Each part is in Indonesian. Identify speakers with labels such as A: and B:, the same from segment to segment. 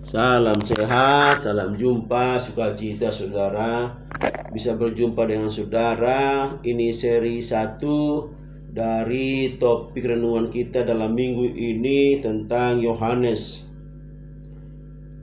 A: Salam sehat, salam jumpa, sukacita saudara bisa berjumpa dengan saudara. Ini seri 1 dari topik renungan kita dalam minggu ini tentang Yohanes.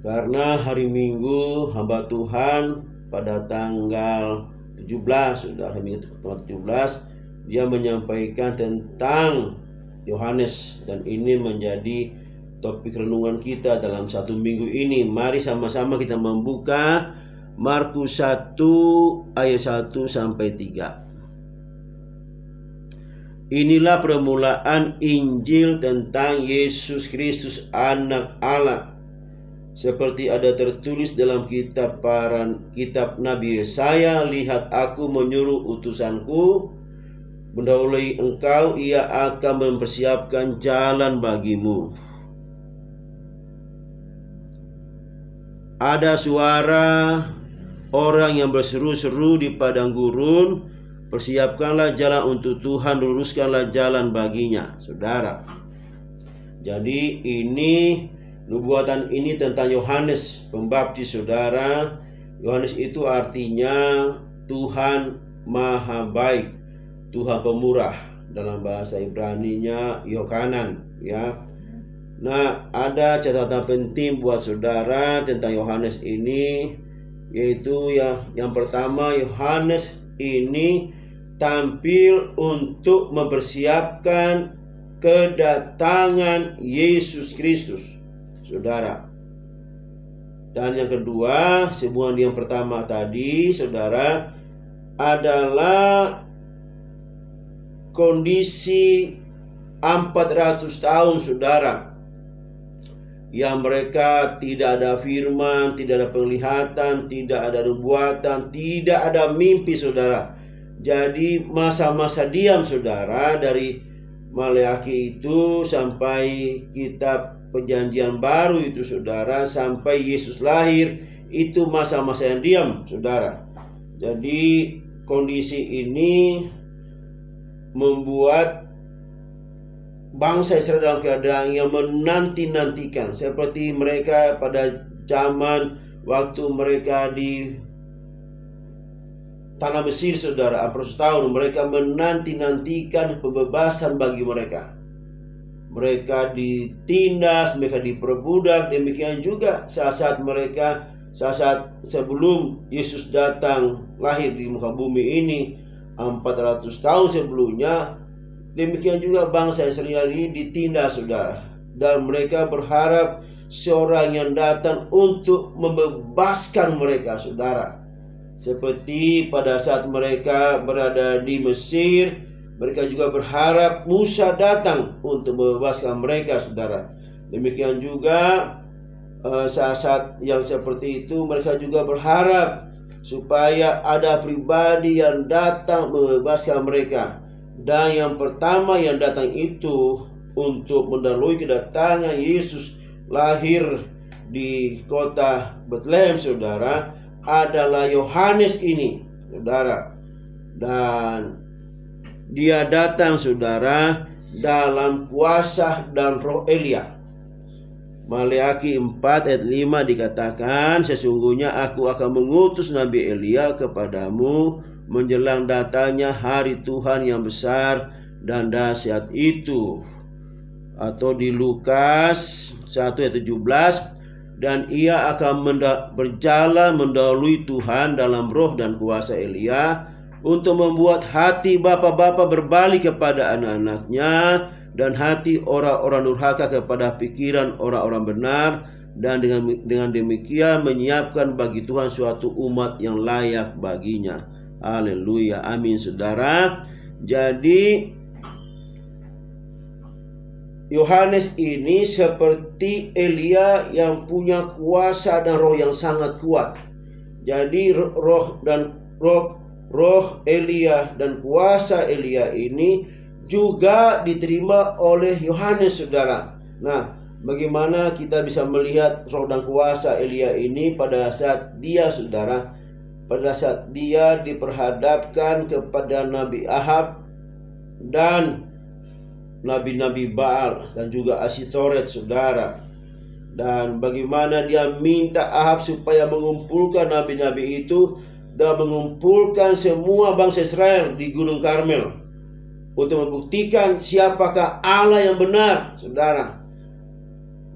A: Karena hari Minggu hamba Tuhan pada tanggal 17, sudah hari Minggu tanggal 17, dia menyampaikan tentang Yohanes, dan ini menjadi topik renungan kita dalam satu minggu ini. Mari sama-sama kita membuka Markus 1 ayat 1 sampai 3. Inilah permulaan Injil tentang Yesus Kristus Anak Allah, seperti ada tertulis dalam kitab Nabi Yesaya, lihat aku menyuruh utusanku mendahului engkau, ia akan mempersiapkan jalan bagimu. Ada suara orang yang berseru-seru di padang gurun, persiapkanlah jalan untuk Tuhan, luruskanlah jalan baginya. Saudara, jadi ini nubuatan ini tentang Yohanes Pembaptis. Saudara, Yohanes itu artinya Tuhan Maha Baik, Tuhan Pemurah, dalam bahasa Ibraninya Yohanan, ya. Nah, ada catatan penting buat saudara tentang Yohanes ini, yaitu yang pertama, Yohanes ini tampil untuk mempersiapkan kedatangan Yesus Kristus, saudara. Dan yang kedua, sehubungan yang pertama tadi, saudara, adalah kondisi 400 tahun, saudara, yang mereka tidak ada firman, tidak ada penglihatan, tidak ada nubuatan, tidak ada mimpi, saudara. Jadi masa-masa diam, saudara, dari Maleakhi itu sampai kitab Perjanjian Baru itu, saudara, sampai Yesus lahir, itu masa-masa yang diam, saudara. Jadi kondisi ini membuat bangsa Israel dalam keadaan yang menanti-nantikan, seperti mereka pada zaman waktu mereka di tanah Mesir, saudara, 400 tahun mereka menanti-nantikan pembebasan bagi mereka. Mereka ditindas, mereka diperbudak. Demikian juga saat sebelum Yesus datang lahir di muka bumi ini 400 tahun sebelumnya. Demikian juga bangsa Israel ini ditindas, saudara, dan mereka berharap seorang yang datang untuk membebaskan mereka, saudara. Seperti pada saat mereka berada di Mesir, mereka juga berharap Musa datang untuk membebaskan mereka, saudara. Demikian juga saat yang seperti itu mereka juga berharap supaya ada pribadi yang datang membebaskan mereka. Dan yang pertama yang datang itu untuk mendahului kedatangan Yesus lahir di kota Bethlehem, saudara, adalah Yohanes ini, saudara. Dan dia datang, saudara, dalam kuasa dan roh Elia. Maleakhi 4 ayat 5 dikatakan, sesungguhnya aku akan mengutus Nabi Elia kepadamu menjelang datangnya hari Tuhan yang besar dan dahsyat itu. Atau di Lukas 1 ayat 17, dan ia akan berjalan mendahului Tuhan dalam roh dan kuasa Elia, untuk membuat hati bapa-bapa berbalik kepada anak-anaknya, dan hati orang-orang durhaka kepada pikiran orang-orang benar, dan dengan demikian menyiapkan bagi Tuhan suatu umat yang layak baginya. Haleluya, amin, saudara. Jadi Yohanes ini seperti Elia yang punya kuasa dan roh yang sangat kuat. Jadi roh Elia dan kuasa Elia ini juga diterima oleh Yohanes, saudara. Nah, bagaimana kita bisa melihat roh dan kuasa Elia ini pada saat dia, saudara, pada saat dia diperhadapkan kepada Nabi Ahab dan nabi-nabi Baal dan juga Asitoret, saudara. Dan bagaimana dia minta Ahab supaya mengumpulkan nabi-nabi itu dan mengumpulkan semua bangsa Israel di Gunung Karmel untuk membuktikan siapakah Allah yang benar, saudara.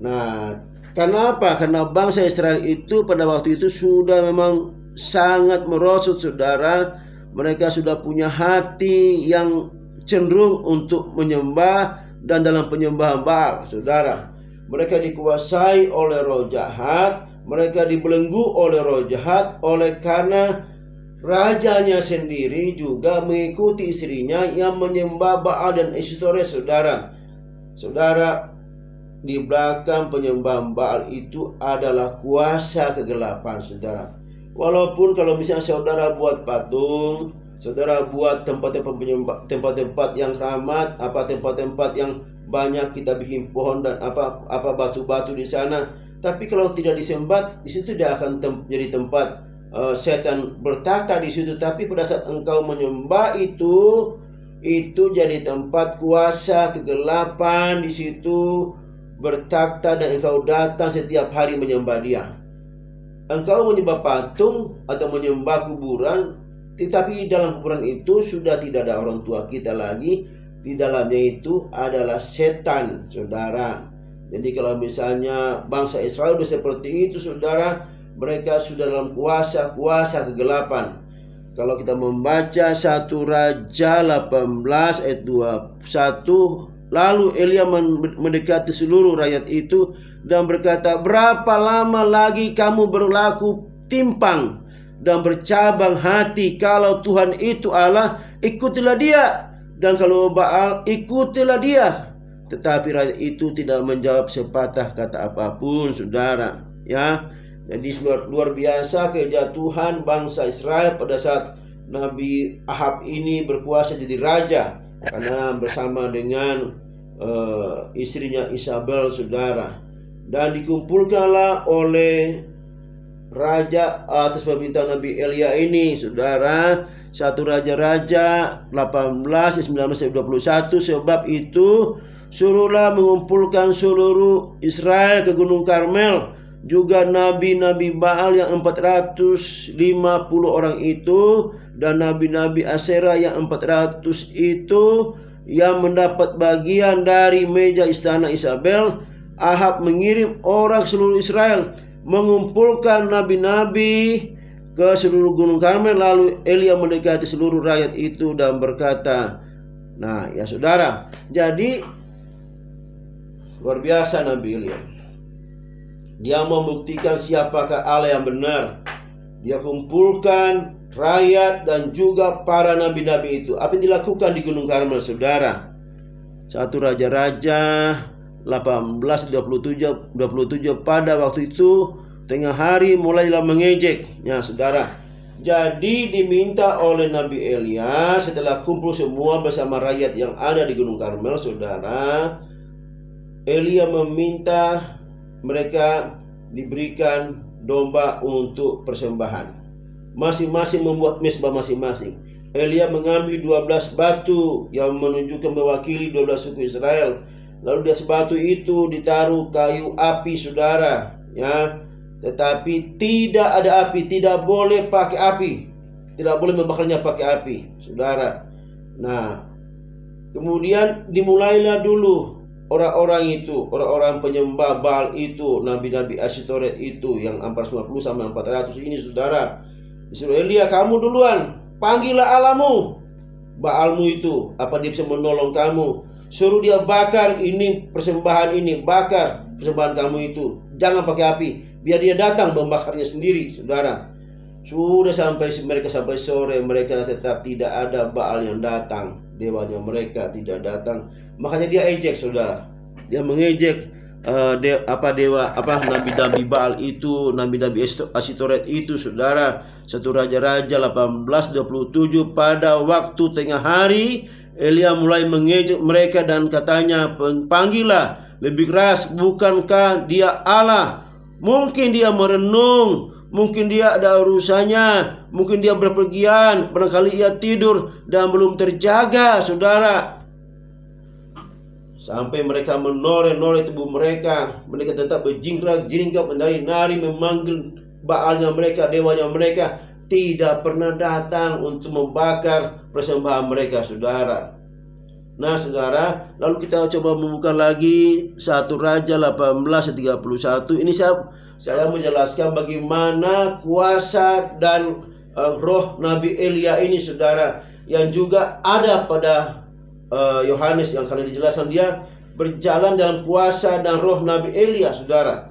A: Nah, kenapa? Karena bangsa Israel itu pada waktu itu sudah memang sangat merosot, saudara. Mereka sudah punya hati yang cenderung untuk menyembah dan dalam penyembahan Baal, saudara. Mereka dikuasai oleh roh jahat, mereka dibelenggu oleh roh jahat, oleh karena rajanya sendiri juga mengikuti istrinya yang menyembah Baal dan Ashtoreth, saudara. Saudara, di belakang penyembahan Baal itu adalah kuasa kegelapan, saudara. Walaupun kalau misalnya saudara buat patung, saudara buat tempat-tempat yang keramat, tempat-tempat yang banyak kita bikin pohon dan batu-batu di sana, tapi kalau tidak disembah, di situ tidak akan jadi tempat setan bertata di situ. Tapi pada saat engkau menyembah itu jadi tempat kuasa kegelapan di situ bertakhta, dan engkau datang setiap hari menyembah dia. Engkau menyembah patung atau menyembah kuburan, tetapi dalam kuburan itu sudah tidak ada orang tua kita lagi. Di dalamnya itu adalah setan, saudara. Jadi kalau misalnya bangsa Israel sudah seperti itu, saudara, mereka sudah dalam kuasa kegelapan. Kalau kita membaca 1 Raja 18 ayat 21, lalu Elia mendekati seluruh rakyat itu dan berkata, berapa lama lagi kamu berlaku timpang dan bercabang hati? Kalau Tuhan itu Allah, ikutilah dia, dan kalau Baal, ikutilah dia. Tetapi rakyat itu tidak menjawab sepatah kata apapun, saudara. Ya, jadi luar biasa kejatuhan bangsa Israel pada saat Nabi Ahab ini berkuasa jadi raja, karena bersama dengan istrinya Isabel, saudara. Dan dikumpulkanlah oleh raja atas permintaan Nabi Elia ini, saudara, 1 Raja-Raja 18, 19-21. Sebab itu suruhlah mengumpulkan seluruh Israel ke Gunung Karmel, juga nabi-nabi Baal yang 450 orang itu, dan nabi-nabi Aserah yang 400 itu, yang mendapat bagian dari meja istana Isabel. Ahab mengirim orang seluruh Israel mengumpulkan nabi-nabi ke seluruh Gunung Karmel. Lalu Elia mendekati seluruh rakyat itu dan berkata, nah ya saudara, jadi luar biasa Nabi Elia. Dia membuktikan siapakah Allah yang benar. Dia kumpulkan rakyat dan juga para nabi-nabi itu. Apa yang dilakukan di Gunung Karmel, saudara? 1 Raja-Raja 18:27, pada waktu itu tengah hari mulailah mengejek. Ya saudara, jadi diminta oleh Nabi Elia setelah kumpul semua bersama rakyat yang ada di Gunung Karmel, saudara, Elia meminta mereka diberikan domba untuk persembahan. Masing-masing membuat mezbah masing-masing. Elia mengambil 12 batu yang menunjukkan mewakili 12 suku Israel. Lalu di atas batu itu ditaruh kayu api, saudara, ya. Tetapi tidak ada api, tidak boleh pakai api, tidak boleh membakarnya pakai api, saudara. Nah, kemudian dimulailah dulu orang-orang itu, orang-orang penyembah Baal itu, nabi-nabi Ashtoreth itu yang 450 sama 400 ini, saudara. Disuruh Elia, kamu duluan, panggillah Allahmu, Baalmu itu, apa dia bisa menolong kamu. Suruh dia bakar ini persembahan ini, bakar persembahan kamu itu. Jangan pakai api, biar dia datang membakarnya sendiri, saudara. Sudah sampai sore, mereka tetap tidak ada Baal yang datang. Dewanya mereka tidak datang. Makanya dia ejek, saudara. Dia mengejek nabi-nabi Baal itu, nabi-nabi Ashtoreth itu, saudara. 1 Raja-Raja 18:27. Pada waktu tengah hari Elia mulai mengejek mereka dan katanya, panggillah lebih keras, bukankah dia Allah? Mungkin dia merenung, mungkin dia ada urusannya, mungkin dia berpergian, barangkali ia tidur dan belum terjaga, saudara. sampai mereka menoreh-noreh tubuh mereka. Mereka tetap berjingkrak-jingkrak, menari-nari, memanggil baalnya mereka, dewanya mereka. Tidak pernah datang untuk membakar persembahan mereka, saudara. Nah, saudara, lalu kita coba membuka lagi 1 Raja 18:31. Ini saya menjelaskan bagaimana kuasa dan roh Nabi Elia ini, saudara, yang juga ada pada Yohanes, yang kalian dijelaskan dia berjalan dalam kuasa dan roh Nabi Elia, saudara.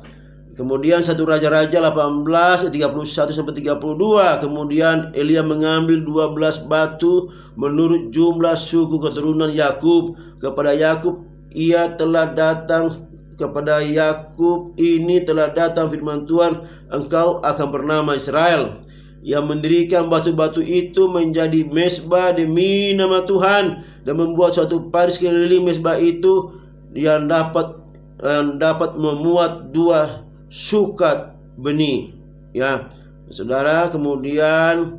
A: Kemudian 1 Raja-Raja 18:31-32. Kemudian Elia mengambil 12 batu menurut jumlah suku keturunan Yakub. Kepada Yakub ia telah datang kepada Yakub ini telah datang firman Tuhan, engkau akan bernama Israel. Ia mendirikan batu-batu itu menjadi mezbah demi nama Tuhan, dan membuat suatu paris keliling mezbah itu yang dapat memuat 2 sukat benih, ya saudara. Kemudian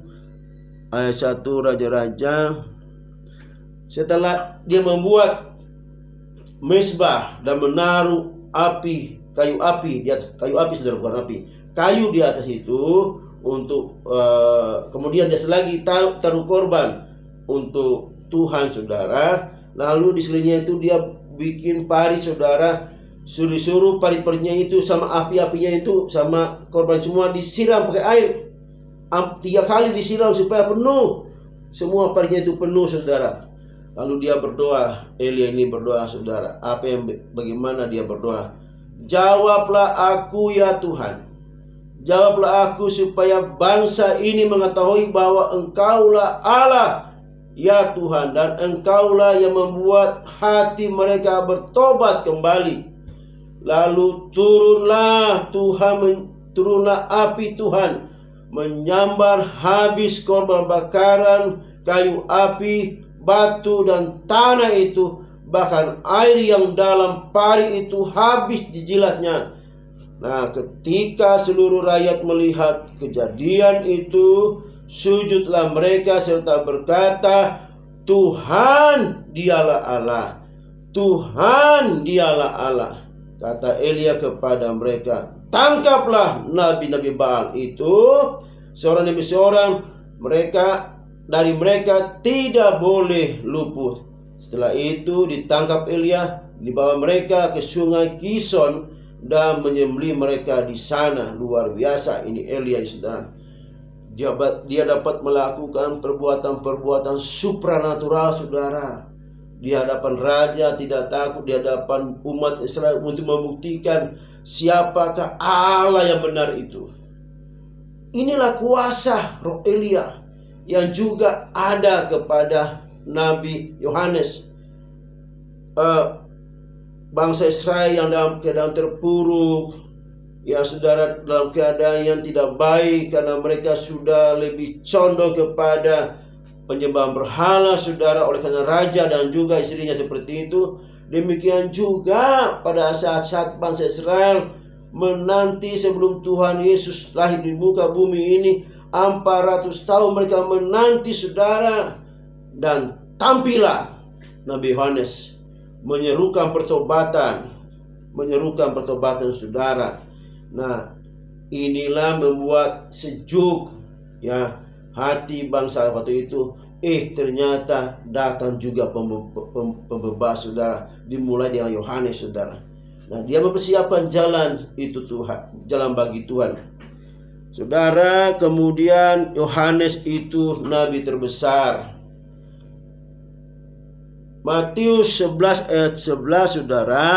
A: ayat 1 Raja-Raja, setelah dia membuat mezbah dan menaruh kayu api di atas, saudara, bukan api, kayu di atas itu untuk kemudian dia lagi taruh korban untuk Tuhan, saudara. Lalu di sekelilingnya itu dia bikin paris, saudara. Suruh parit-paritnya itu sama api-apinya itu sama korban semua disiram pakai air 3 kali, disiram supaya penuh, semua paritnya itu penuh, saudara. Lalu dia berdoa, Elia ini berdoa, saudara. Bagaimana dia berdoa? Jawablah aku ya Tuhan, jawablah aku supaya bangsa ini mengetahui bahwa engkaulah Allah ya Tuhan, dan engkaulah yang membuat hati mereka bertobat kembali. Lalu turunlah api Tuhan, menyambar habis korban bakaran, kayu api, batu dan tanah itu, bahkan air yang dalam pari itu habis dijilatnya. Nah, ketika seluruh rakyat melihat kejadian itu, sujudlah mereka serta berkata, Tuhan dialah Allah, Tuhan dialah Allah. Kata Elia kepada mereka, tangkaplah nabi-nabi Baal itu, seorang demi seorang, dari mereka tidak boleh luput. Setelah itu ditangkap Elia, dibawa mereka ke sungai Kison dan menyembelih mereka di sana. Luar biasa ini Elia, saudara. Dia dapat melakukan perbuatan-perbuatan supranatural, saudara. Di hadapan raja, tidak takut di hadapan umat Israel, untuk membuktikan siapakah Allah yang benar itu. Inilah kuasa roh Elia yang juga ada kepada Nabi Yohanes. Bangsa Israel yang dalam keadaan terpuruk, ya saudara, dalam keadaan yang tidak baik karena mereka sudah lebih condong kepada penyembahan berhala, saudara, oleh karena raja dan juga istrinya seperti itu. Demikian juga pada saat-saat bangsa Israel menanti sebelum Tuhan Yesus lahir di muka bumi ini, 400 tahun mereka menanti, saudara. Dan tampillah Nabi Yohanes menyerukan pertobatan, saudara. Nah, inilah membuat sejuk, ya, hati bangsa waktu itu. Ternyata datang juga pembebas, saudara. Dimulai dengan Yohanes, saudara. Nah, dia mempersiapkan jalan itu Tuhan, jalan bagi Tuhan, saudara. Kemudian Yohanes itu nabi terbesar. Matius 11 ayat 11, saudara.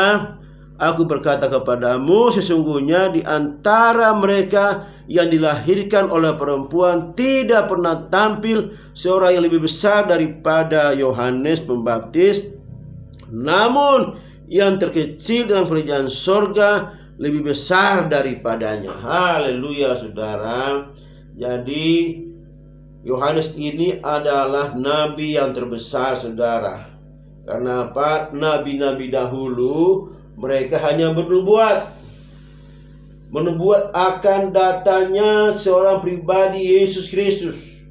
A: Aku berkata kepadamu, sesungguhnya di antara mereka yang dilahirkan oleh perempuan tidak pernah tampil seorang yang lebih besar daripada Yohanes Pembaptis. Namun yang terkecil dalam kerajaan sorga lebih besar daripadanya. Haleluya, saudara. Jadi Yohanes ini adalah nabi yang terbesar, saudara. Karena apa? Nabi-nabi dahulu mereka hanya menubuat akan datanya seorang pribadi, Yesus Kristus.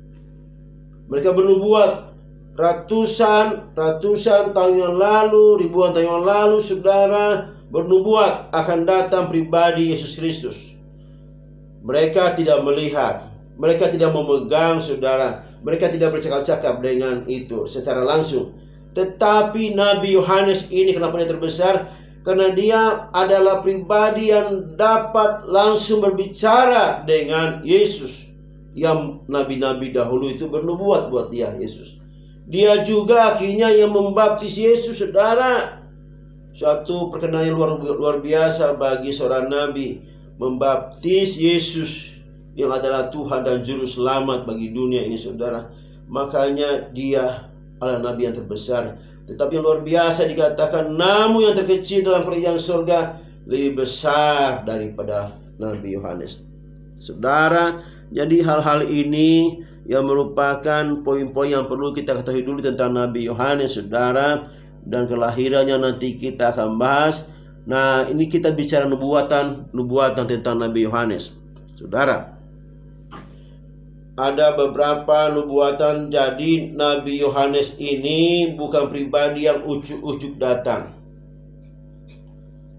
A: Mereka bernubuat ratusan tahun yang lalu, ribuan tahun yang lalu, saudara, bernubuat akan datang pribadi Yesus Kristus. Mereka tidak melihat, mereka tidak memegang, saudara, mereka tidak bercakap-cakap dengan itu secara langsung. Tetapi Nabi Yohanes ini kenapa dia terbesar? Karena dia adalah pribadi yang dapat langsung berbicara dengan Yesus. Yang nabi-nabi dahulu itu bernubuat buat dia, Yesus. Dia juga akhirnya yang membaptis Yesus, saudara. Suatu perkenanan yang luar biasa bagi seorang nabi, membaptis Yesus yang adalah Tuhan dan Juru Selamat bagi dunia ini, saudara. Makanya dia adalah nabi yang terbesar. Tetapi yang luar biasa dikatakan, namun yang terkecil dalam kerajaan surga lebih besar daripada Nabi Yohanes. Saudara, jadi hal-hal ini yang merupakan poin-poin yang perlu kita ketahui dulu tentang Nabi Yohanes, saudara. Dan kelahirannya nanti kita akan bahas. Nah, ini kita bicara nubuatan tentang Nabi Yohanes, saudara. Ada beberapa nubuatan. Jadi Nabi Yohanes ini bukan pribadi yang ujuk-ujuk datang,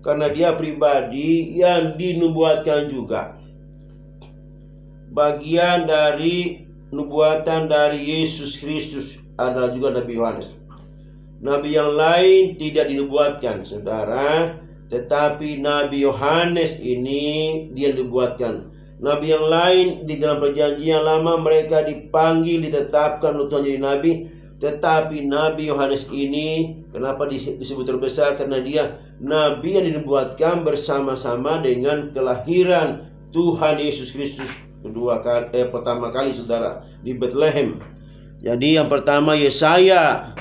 A: karena dia pribadi yang dinubuatkan juga. Bagian dari nubuatan dari Yesus Kristus adalah juga Nabi Yohanes. Nabi yang lain tidak dinubuatkan, saudara, tetapi Nabi Yohanes ini dia dinubuatkan. Nabi yang lain di dalam perjanjian lama mereka dipanggil, ditetapkan untuk menjadi nabi. Tetapi Nabi Yohanes ini kenapa disebut terbesar? Karena dia nabi yang dinubuatkan bersama-sama dengan kelahiran Tuhan Yesus Kristus pertama kali, saudara, di Bethlehem. Jadi yang pertama Yesaya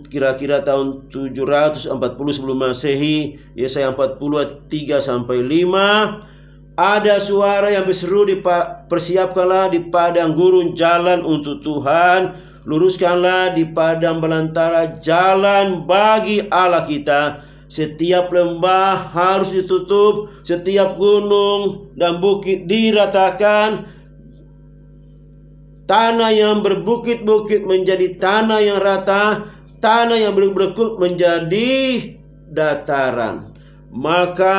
A: kira-kira tahun 740 sebelum Masehi, Yesaya 40 ayat 3 sampai 5. Ada suara yang berseru, persiapkanlah di padang gurun jalan untuk Tuhan, luruskanlah di padang belantara jalan bagi Allah kita. Setiap lembah harus ditutup, setiap gunung dan bukit diratakan. Tanah yang berbukit-bukit menjadi tanah yang rata, tanah yang berbekut menjadi dataran. Maka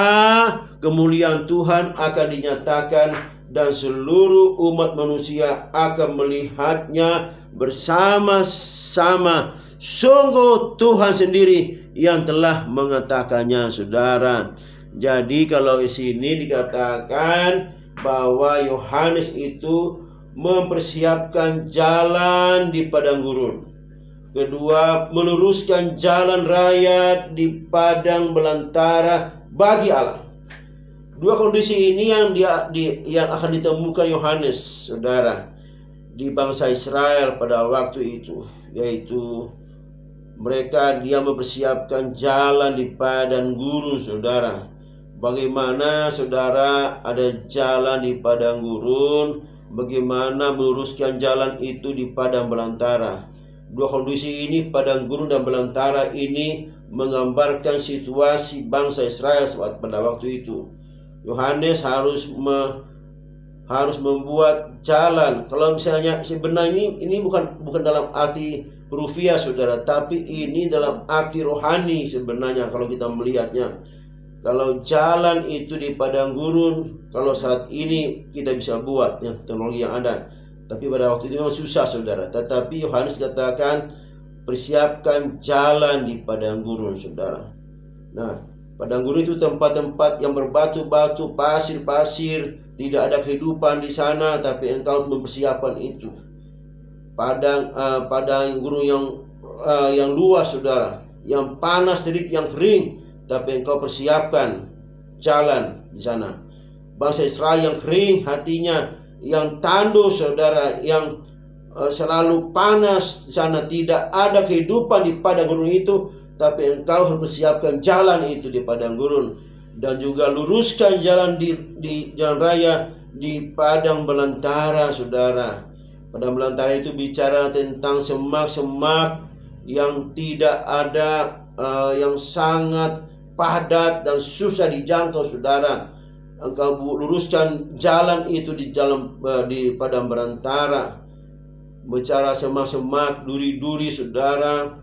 A: kemuliaan Tuhan akan dinyatakan dan seluruh umat manusia akan melihatnya bersama-sama. Sungguh Tuhan sendiri yang telah mengatakannya, saudara. Jadi kalau di sini dikatakan bahwa Yohanes itu mempersiapkan jalan di padang gurun. Kedua, meluruskan jalan raya di padang belantara bagi Allah. Dua kondisi ini yang akan ditemukan Yohanes, saudara, di bangsa Israel pada waktu itu, yaitu dia mempersiapkan jalan di padang gurun, saudara. Bagaimana, saudara, ada jalan di padang gurun, bagaimana meluruskan jalan itu di padang belantara. Dua kondisi ini, padang gurun dan belantara ini, menggambarkan situasi bangsa Israel pada waktu itu. Yohanes harus membuat jalan. Kalau misalnya sebenarnya ini bukan dalam arti rufiah, saudara, tapi ini dalam arti rohani sebenarnya kalau kita melihatnya. Kalau jalan itu di padang gurun, kalau saat ini kita bisa buat ya, teknologi yang ada. Tapi pada waktu itu memang susah, saudara. Tetapi Yohanes katakan persiapkan jalan di padang gurun, saudara. Nah, padang gurun itu tempat-tempat yang berbatu-batu, pasir-pasir, tidak ada kehidupan di sana, tapi engkau mempersiapkan itu. Padang gurun yang luas, saudara, yang panas, terik, yang kering, tapi engkau persiapkan jalan di sana. Bangsa Israel yang kering hatinya, yang tandus, saudara, yang selalu panas di sana, tidak ada kehidupan di padang gurun itu, tapi engkau harus persiapkan jalan itu di padang gurun. Dan juga luruskan jalan di jalan raya di padang belantara, saudara. Padang belantara itu bicara tentang semak-semak yang tidak ada, yang sangat padat dan susah dijangkau, saudara. Engkau luruskan jalan itu di padang belantara. bicara semak-semak, duri-duri, saudara,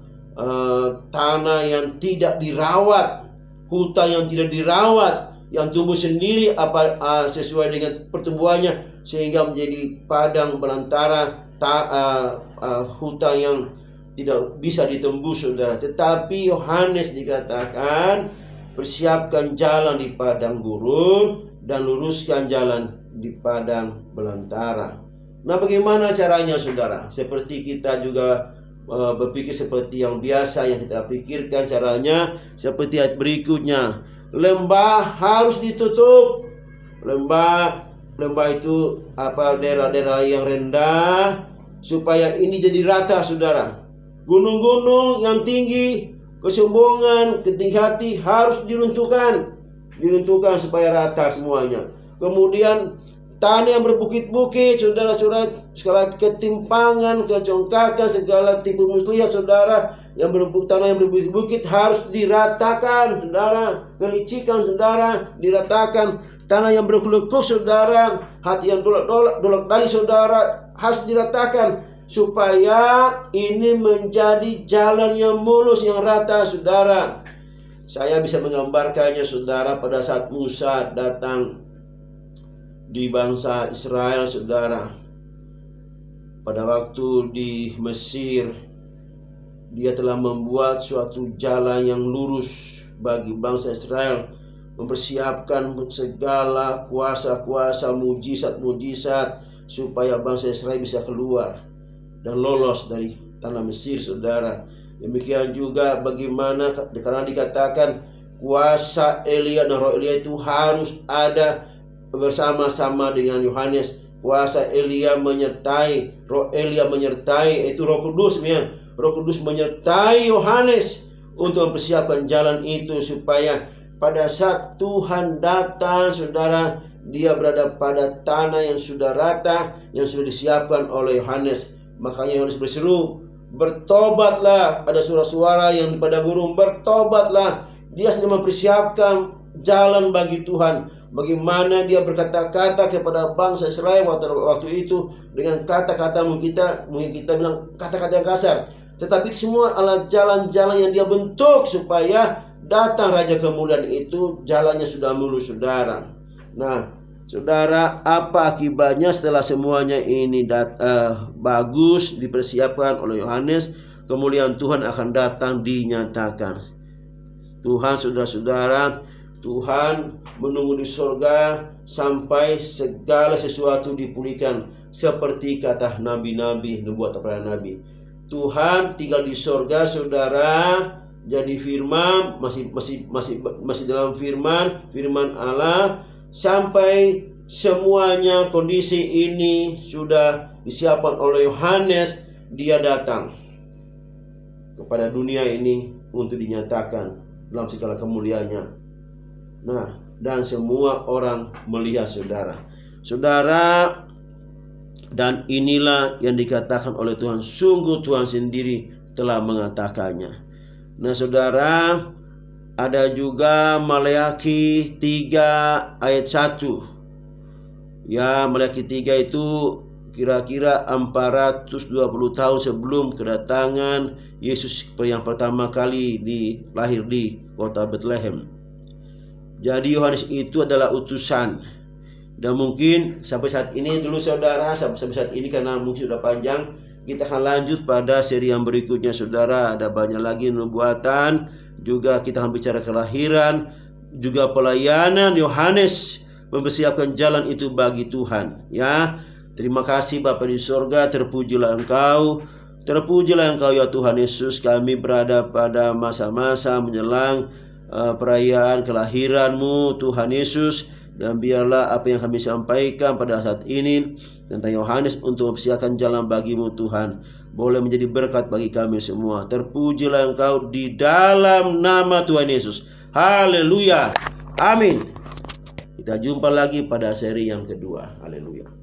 A: tanah yang tidak dirawat, hutan yang tidak dirawat, yang tumbuh sendiri sesuai dengan pertumbuhannya, sehingga menjadi padang belantara, hutan yang tidak bisa ditembus, saudara. Tetapi Yohanes dikatakan, persiapkan jalan di padang gurun dan luruskan jalan di padang belantara. Nah, bagaimana caranya, saudara? Seperti kita juga berpikir seperti yang biasa yang kita pikirkan, caranya seperti ayat berikutnya. Lembah harus ditutup. Lembah itu daerah-daerah yang rendah, supaya ini jadi rata, saudara. Gunung-gunung yang tinggi, kesombongan, ketinggian hati harus diruntuhkan supaya rata semuanya. Kemudian tanah yang berbukit-bukit, saudara-saudara, segala ketimpangan, kecongkakan, segala tipu muslihat, saudara, tanah yang berbukit-bukit harus diratakan, saudara. Kelicikan, saudara, diratakan. Tanah yang berkelekuk, saudara, hati yang dolak dari, saudara, harus diratakan supaya ini menjadi jalan yang mulus, yang rata, saudara. Saya bisa menggambarkannya, saudara, pada saat Musa datang di bangsa Israel, saudara. Pada waktu di Mesir, dia telah membuat suatu jalan yang lurus bagi bangsa Israel, mempersiapkan segala kuasa-kuasa, mujizat-mujizat, supaya bangsa Israel bisa keluar dan lolos dari tanah Mesir, saudara. Demikian juga bagaimana, karena dikatakan kuasa Elia dan roh Elia itu harus ada bersama-sama dengan Yohanes. Kuasa Elia menyertai, roh Elia menyertai, itu Roh Kudus, ya. Roh Kudus menyertai Yohanes untuk mempersiapkan jalan itu, supaya pada saat Tuhan datang, saudara, dia berada pada tanah yang sudah rata, yang sudah disiapkan oleh Yohanes. Makanya Yohanes berseru, bertobatlah. Ada suara-suara yang di padang gurun, bertobatlah. Dia sedang mempersiapkan jalan bagi Tuhan. Bagaimana dia berkata-kata kepada bangsa Israel waktu itu dengan kata-kata, mungkin kita bilang kata-kata yang kasar, tetapi semua adalah jalan-jalan yang dia bentuk supaya datang Raja kemuliaan itu, jalannya sudah mulus, saudara. Nah, saudara, apa akibatnya setelah semuanya ini bagus dipersiapkan oleh Yohanes? Kemuliaan Tuhan akan datang, dinyatakan. Tuhan, saudara-saudara, Tuhan menunggu di sorga sampai segala sesuatu dipulihkan, seperti kata nabi-nabi, nubuat para nabi. Tuhan tinggal di sorga, saudara, jadi firman, masih dalam firman Allah, sampai semuanya kondisi ini sudah disiapkan oleh Yohanes. Dia datang kepada dunia ini untuk dinyatakan dalam segala kemuliaannya. Nah, dan semua orang melihat, saudara, dan inilah yang dikatakan oleh Tuhan, sungguh Tuhan sendiri telah mengatakannya. Nah, saudara, ada juga Maleakhi 3 ayat 1. Ya, Maleakhi 3 itu kira-kira 420 tahun sebelum kedatangan Yesus yang pertama kali lahir di kota Bethlehem. Jadi Yohanes itu adalah utusan. Dan mungkin sampai saat ini dulu, saudara, sampai saat ini, karena mungkin sudah panjang, kita akan lanjut pada seri yang berikutnya, saudara. Ada banyak lagi nubuatan, juga kita akan bicara kelahiran, juga pelayanan Yohanes mempersiapkan jalan itu bagi Tuhan, ya. Terima kasih Bapa di sorga, terpujilah Engkau ya Tuhan Yesus. Kami berada pada masa-masa menjelang perayaan kelahiran-Mu, Tuhan Yesus. Dan biarlah apa yang kami sampaikan pada saat ini tentang Yohanes untuk mempersiapkan jalan bagi-Mu, Tuhan, boleh menjadi berkat bagi kami semua. Terpujilah Engkau di dalam nama Tuhan Yesus. Haleluya. Amin. Kita jumpa lagi pada seri yang kedua. Haleluya.